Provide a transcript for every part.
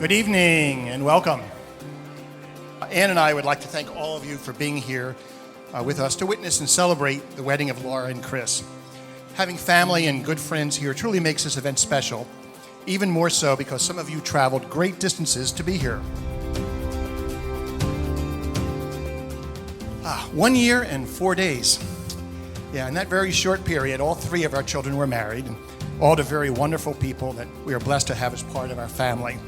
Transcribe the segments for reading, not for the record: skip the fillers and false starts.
Good evening and welcome. Ann and I would like to thank all of you for being here with us to witness and celebrate the wedding of Laura and Chris. Having family and good friends here truly makes this event special, even more so because some of you traveled great distances to be here. 1 year and 4 days. Yeah, in that very short period, all three of our children were married, and all to very wonderful people that we are blessed to have as part of our family.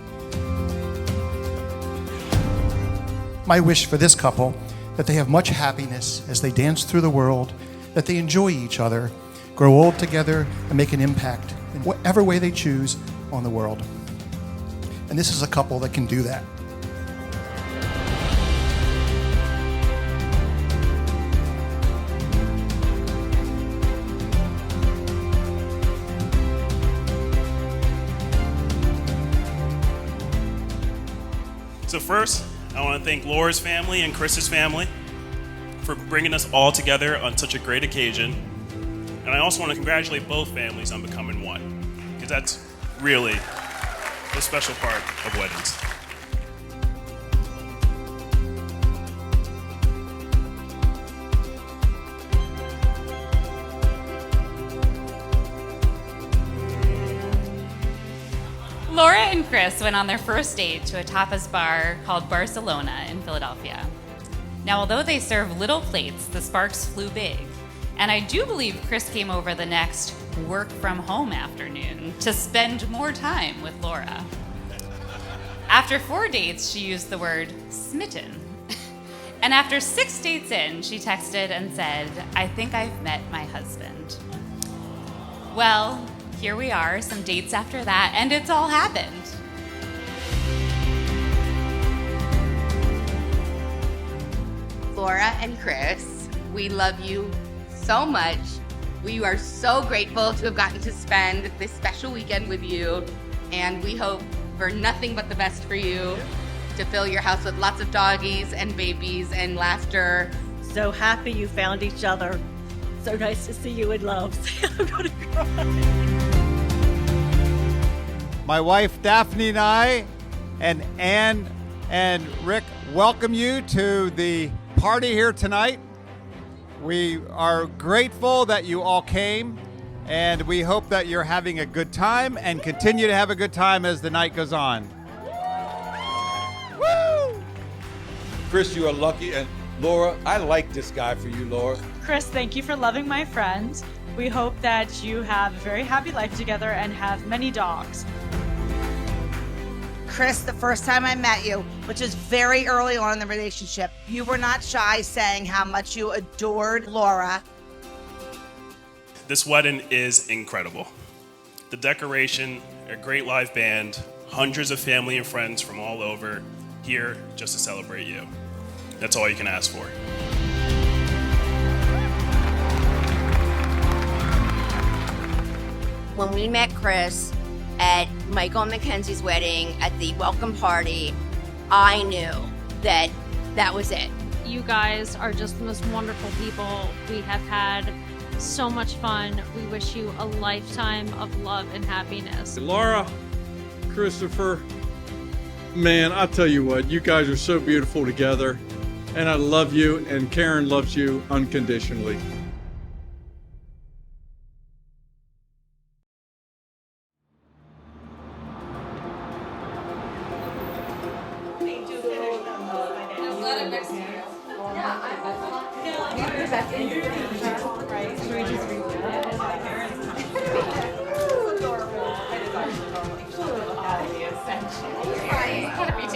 My wish for this couple, that they have much happiness as they dance through the world, that they enjoy each other, grow old together, and make an impact in whatever way they choose on the world. And this is a couple that can do that. So first, I want to thank Laura's family and Chris's family for bringing us all together on such a great occasion. And I also want to congratulate both families on becoming one, because that's really the special part of weddings. Laura and Chris went on their first date to a tapas bar called Barcelona in Philadelphia. Now, although they serve little plates, the sparks flew big. And I do believe Chris came over the next work from home afternoon to spend more time with Laura. After 4 dates, she used the word smitten. And after 6 dates in, she texted and said, "I think I've met my husband." Well, here we are, some dates after that, and it's all happened. Laura and Chris, we love you so much. We are so grateful to have gotten to spend this special weekend with you, and we hope for nothing but the best for you, to fill your house with lots of doggies and babies and laughter. So happy you found each other. So nice to see you in love. I'm gonna cry. My wife Daphne and I, and Ann and Rick, welcome you to the party here tonight. We are grateful that you all came, and we hope that you're having a good time and continue to have a good time as the night goes on. Woo! Chris, you are lucky, and Laura, I like this guy for you, Laura. Chris, thank you for loving my friend. We hope that you have a very happy life together and have many dogs. Chris, the first time I met you, which is very early on in the relationship, you were not shy saying how much you adored Laura. This wedding is incredible. The decoration, a great live band, hundreds of family and friends from all over here just to celebrate you. That's all you can ask for. When we met Chris at Michael and Mackenzie's wedding at the welcome party, I knew that that was it. You guys are just the most wonderful people. We have had so much fun. We wish you a lifetime of love and happiness. Laura, Christopher, man, I tell you what, you guys are so beautiful together, and I love you, and Karen loves you unconditionally.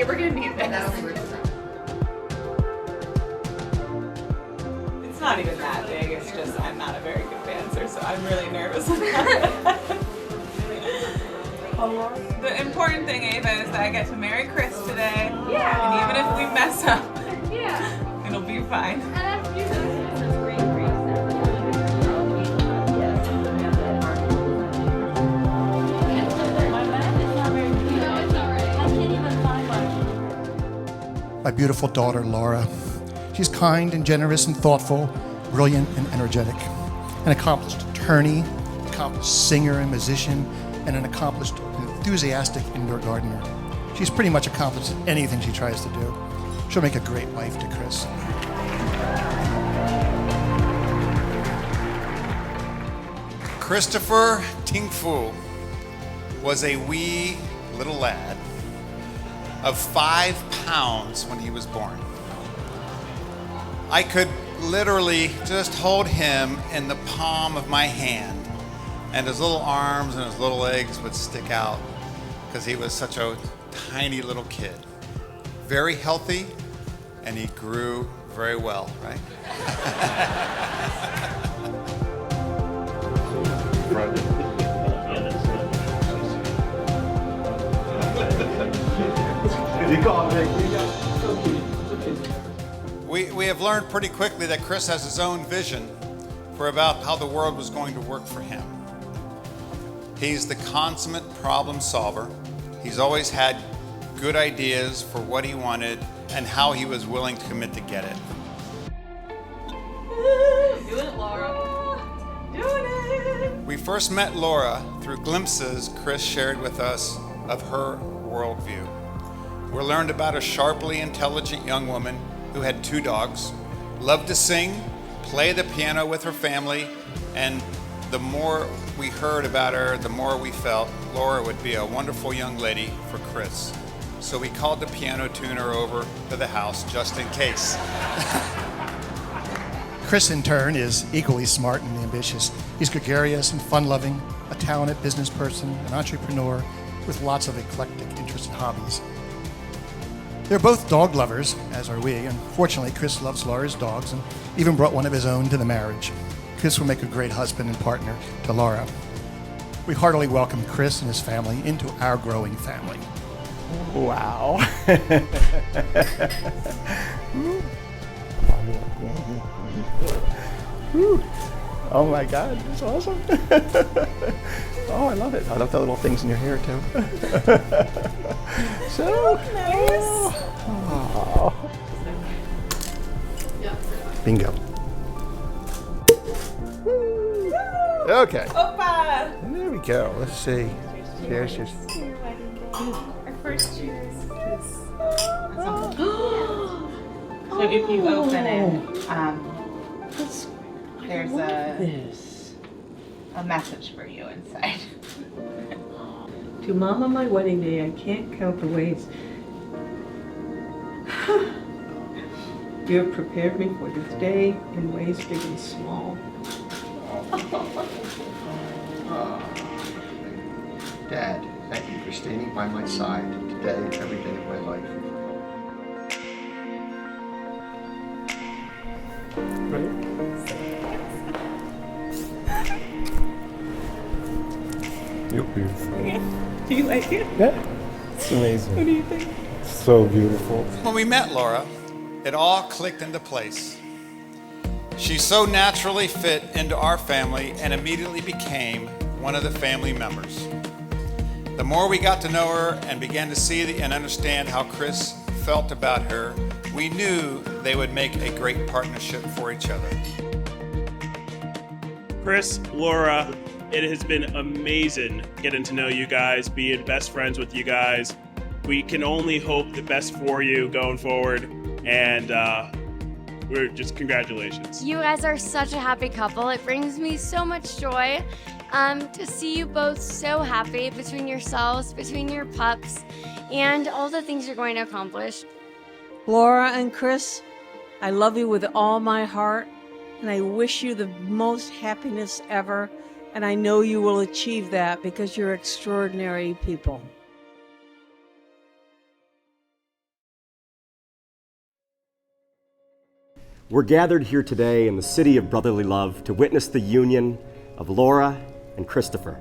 We're gonna need this. It's not even that big, it's just I'm not a very good dancer, so I'm really nervous about it. The important thing, Ava, is that I get to marry Chris today. Yeah. And even if we mess up, yeah, it'll be fine. My beautiful daughter, Laura. She's kind and generous and thoughtful, brilliant and energetic, an accomplished attorney, accomplished singer and musician, and an accomplished, enthusiastic indoor gardener. She's pretty much accomplished anything she tries to do. She'll make a great wife to Chris. Christopher Tingfu was a wee little lad of 5 pounds when he was born. I could literally just hold him in the palm of my hand, and his little arms and his little legs would stick out because he was such a tiny little kid. Very healthy, and he grew very well, right? We have learned pretty quickly that Chris has his own vision for about how the world was going to work for him. He's the consummate problem solver. He's always had good ideas for what he wanted and how he was willing to commit to get it. Do it, Laura. Doing it. We first met Laura through glimpses Chris shared with us of her worldview. We learned about a sharply intelligent young woman who had 2 dogs, loved to sing, play the piano with her family, and the more we heard about her, the more we felt Laura would be a wonderful young lady for Chris. So we called the piano tuner over to the house just in case. Chris, in turn, is equally smart and ambitious. He's gregarious and fun-loving, a talented business person, an entrepreneur with lots of eclectic interests and hobbies. They're both dog lovers, as are we, and fortunately, Chris loves Laura's dogs and even brought one of his own to the marriage. Chris will make a great husband and partner to Laura. We heartily welcome Chris and his family into our growing family. Wow. Oh my God, that's awesome. Oh, I love it. I love the little things in your hair too. So nice. Oh. Bingo. Okay. Opa. There we go. Let's see. Cheers. Cheers. Our first cheers. So if you open it, there's a message for you inside. To Mom on my wedding day, I can't count the ways you have prepared me for this day in ways big and small. Dad, thank you for standing by my side today and every day of my life. Ready? You're beautiful. Do you like it? Yeah, it's amazing. What do you think? So beautiful. When we met Laura, it all clicked into place. She so naturally fit into our family and immediately became one of the family members. The more we got to know her and began to see and understand how Chris felt about her, we knew they would make a great partnership for each other. Chris, Laura, it has been amazing getting to know you guys, being best friends with you guys. We can only hope the best for you going forward, and we're just congratulations. You guys are such a happy couple. It brings me so much joy to see you both so happy between yourselves, between your pups, and all the things you're going to accomplish. Laura and Chris, I love you with all my heart, and I wish you the most happiness ever, and I know you will achieve that because you're extraordinary people. We're gathered here today in the city of brotherly love to witness the union of Laura and Christopher.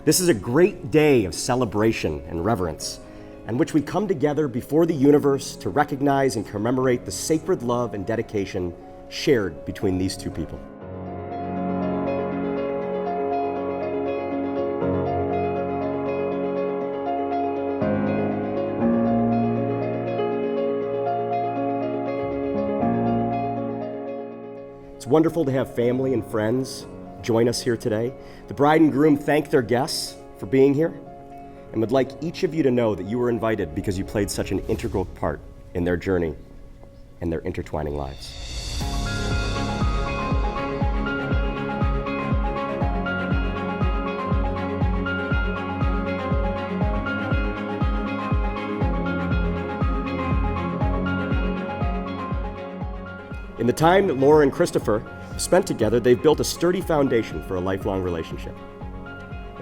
This is a great day of celebration and reverence, in which we come together before the universe to recognize and commemorate the sacred love and dedication shared between these two people. It's wonderful to have family and friends join us here today. The bride and groom thank their guests for being here. and would like each of you to know that you were invited because you played such an integral part in their journey and their intertwining lives. In the time that Laura and Christopher spent together, they've built a sturdy foundation for a lifelong relationship.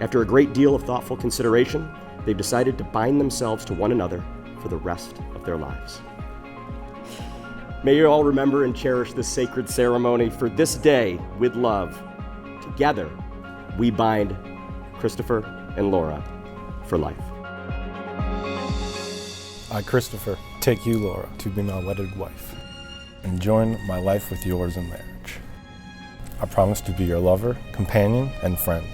After a great deal of thoughtful consideration, they've decided to bind themselves to one another for the rest of their lives. May you all remember and cherish this sacred ceremony, for this day, with love, together, we bind Christopher and Laura for life. I, Christopher, take you, Laura, to be my wedded wife, and join my life with yours in marriage. I promise to be your lover, companion, and friend,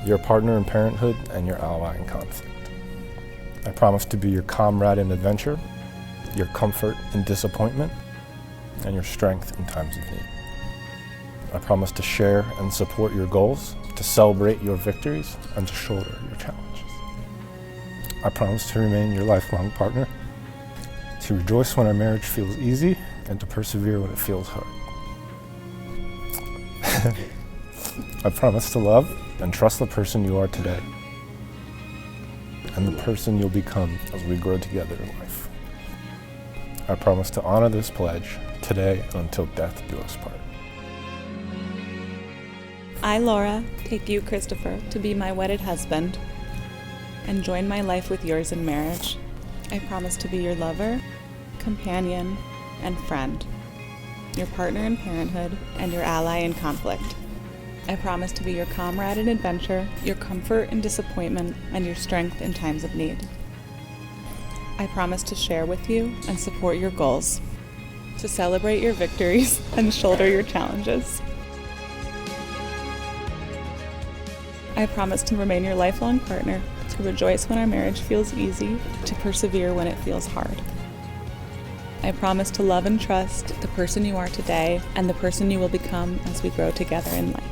your partner in parenthood and your ally in conflict. I promise to be your comrade in adventure, your comfort in disappointment, and your strength in times of need. I promise to share and support your goals, to celebrate your victories, and to shoulder your challenges. I promise to remain your lifelong partner, to rejoice when our marriage feels easy, and to persevere when it feels hard. I promise to love and trust the person you are today, and the person you'll become as we grow together in life. I promise to honor this pledge today and until death do us part. I, Laura, take you, Christopher, to be my wedded husband and join my life with yours in marriage. I promise to be your lover, companion, and friend, your partner in parenthood, and your ally in conflict. I promise to be your comrade in adventure, your comfort in disappointment, and your strength in times of need. I promise to share with you and support your goals, to celebrate your victories and shoulder your challenges. I promise to remain your lifelong partner, to rejoice when our marriage feels easy, to persevere when it feels hard. I promise to love and trust the person you are today and the person you will become as we grow together in life.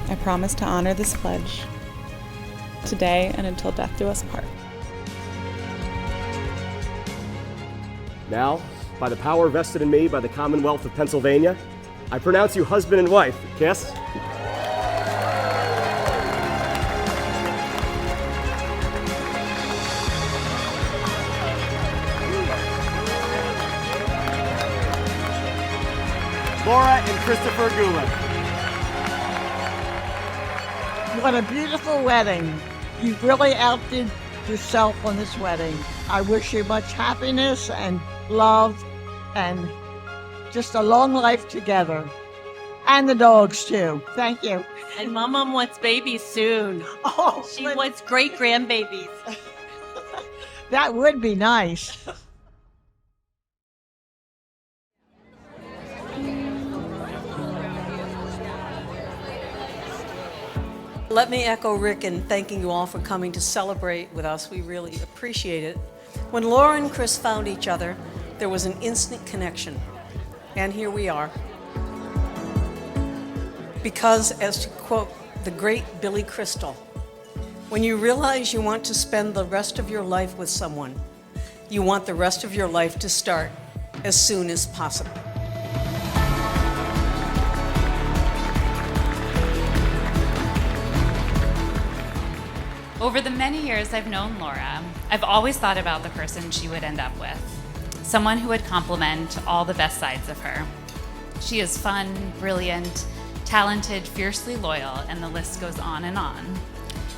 I promise to honor this pledge today and until death do us part. Now, by the power vested in me by the Commonwealth of Pennsylvania, I pronounce you husband and wife. Kiss. Laura and Christopher Gulen. What a beautiful wedding. You really outdid yourself on this wedding. I wish you much happiness and love and just a long life together. And the dogs too. Thank you. And Mom wants babies soon. Oh, she wants great grandbabies. That would be nice. Let me echo Rick in thanking you all for coming to celebrate with us. We really appreciate it. When Laura and Chris found each other, there was an instant connection. And here we are. Because, as to quote the great Billy Crystal, when you realize you want to spend the rest of your life with someone, you want the rest of your life to start as soon as possible. Over the many years I've known Laura, I've always thought about the person she would end up with. Someone who would complement all the best sides of her. She is fun, brilliant, talented, fiercely loyal, and the list goes on and on.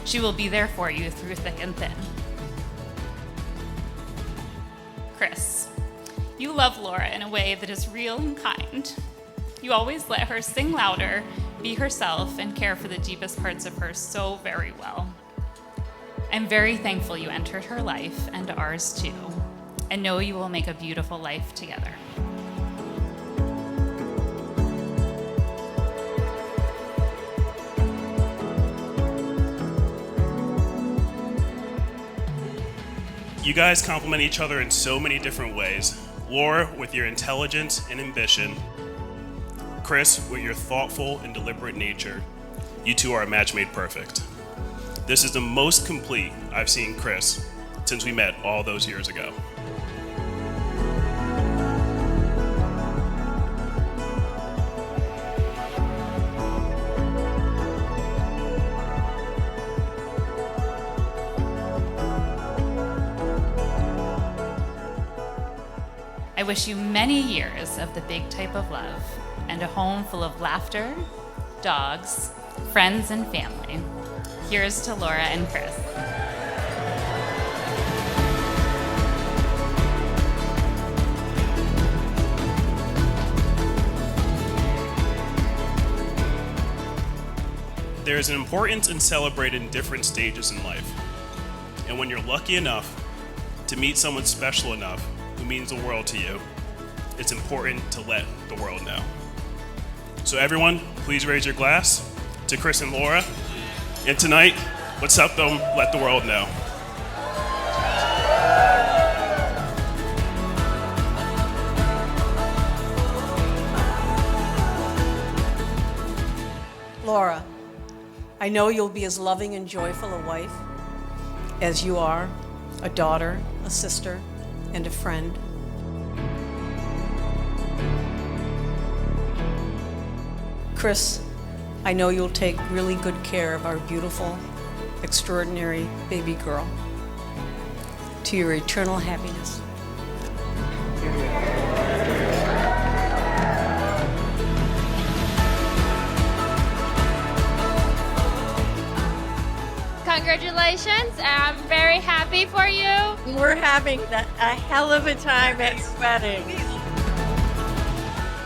She will be there for you through thick and thin. Chris, you love Laura in a way that is real and kind. You always let her sing louder, be herself, and care for the deepest parts of her so very well. I'm very thankful you entered her life, and ours too, and know you will make a beautiful life together. You guys complement each other in so many different ways. Laura, with your intelligence and ambition. Chris, with your thoughtful and deliberate nature. You two are a match made perfect. This is the most complete I've seen Chris since we met all those years ago. I wish you many years of the big type of love and a home full of laughter, dogs, friends, and family. Here's to Laura and Chris. There is an importance in celebrating different stages in life. And when you're lucky enough to meet someone special enough who means the world to you, it's important to let the world know. So everyone, please raise your glass to Chris and Laura. And tonight, let's help them let the world know. Laura, I know you'll be as loving and joyful a wife as you are a daughter, a sister, and a friend. Chris, I know you'll take really good care of our beautiful, extraordinary baby girl. To your eternal happiness. Congratulations, I'm very happy for you. We're having a hell of a time at your wedding.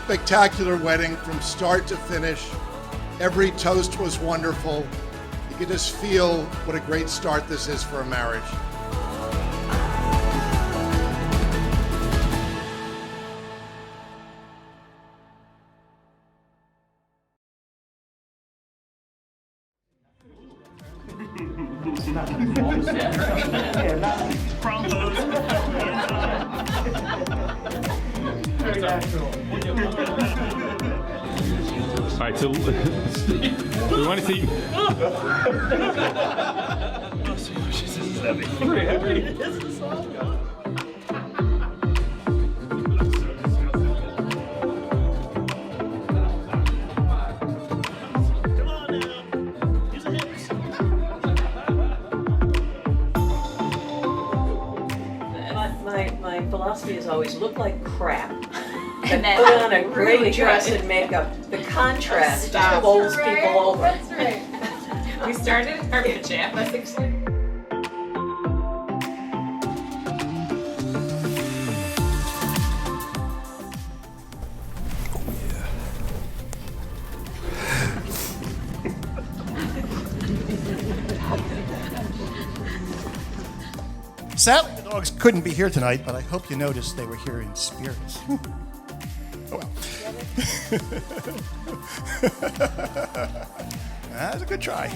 Spectacular wedding from start to finish. Every toast was wonderful. You could just feel what a great start this is for a marriage. All right, so we want to see. This is heavy. My philosophy is always look like crap. And then put on a great really dress good. and makeup. The contrast Stop. bowls Right, people over. That's right. We started our pajamas actually. Sadly, the dogs couldn't be here tonight, but I hope you noticed they were here in spirit. Oh well. That was a good try.